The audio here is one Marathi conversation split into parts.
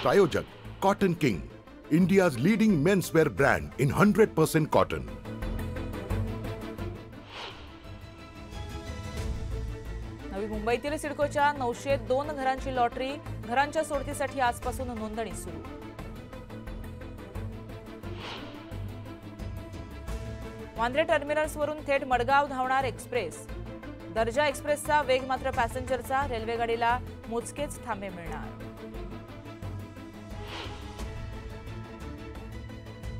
प्रायोजक cotton king, India's leading menswear brand in 100% cotton. नवी मुंबईतील सिडकोच्या 902 घरांची लॉटरी, घरांच्या सोडतीसाठी आजपासून नोंदणी सुरू। वांद्रे टर्मिनल्सवरून थेट मडगाव धावणार एक्सप्रेस। दर्जा एक्सप्रेसचा वेग मात्र पॅसेंजरचा, रेल्वेगाडीला मोजकेच थांबे मिळणार।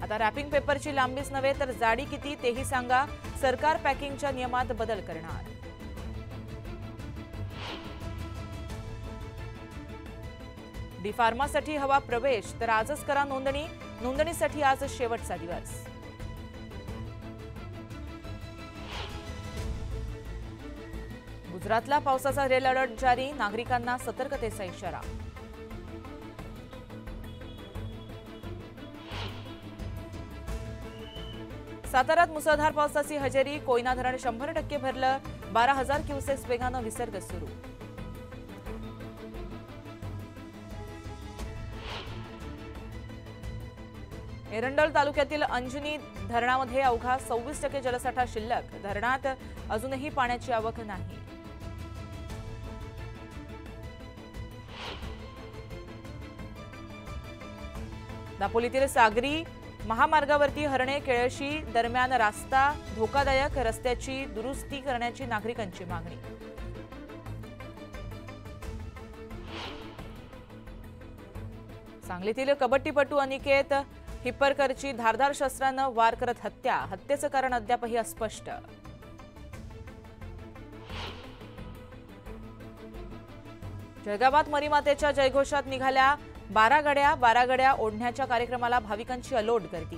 आता रॅपिंग पेपरची लांबीच नव्हे तर जाडी किती तेही सांगा, सरकार पॅकिंगच्या नियमात बदल करणार। डी फार्मासाठी हवा प्रवेश, तर आजच करा नोंदणी, नोंदणीसाठी आज शेवटचा दिवस। गुजरातला पावसाचा रेड अलर्ट जारी, नागरिकांना सतर्कतेचा इशारा। साताऱ्यात मुसळधार पावसाची हजेरी, कोयना धरण 100% भरलं, 12,000 क्युसेक्स वेगानं विसर्ग सुरू। एरंडोल तालुक्यातील अंजनी धरणामध्ये अवघा 26% जलसाठा शिल्लक, धरणात अजूनही पाण्याची आवक नाही। दापोलीतील सागरी महामार्गावरती हरणे केळशी दरम्यान रास्ता धोकादायक, रस्त्याची दुरुस्ती करण्याची नागरिकांची मागणी। सांगलीतील कबड्डीपटू अनिकेत हिप्परकरची धारदार शस्त्रानं वार करत हत्या, हत्येचं कारण अद्यापही अस्पष्ट। जळगावात मरीमातेच्या जयघोषात निघाल्या 12 गाड्या ओढण्याच्या कार्यक्रमाला भाविकांची अलोट गर्दी।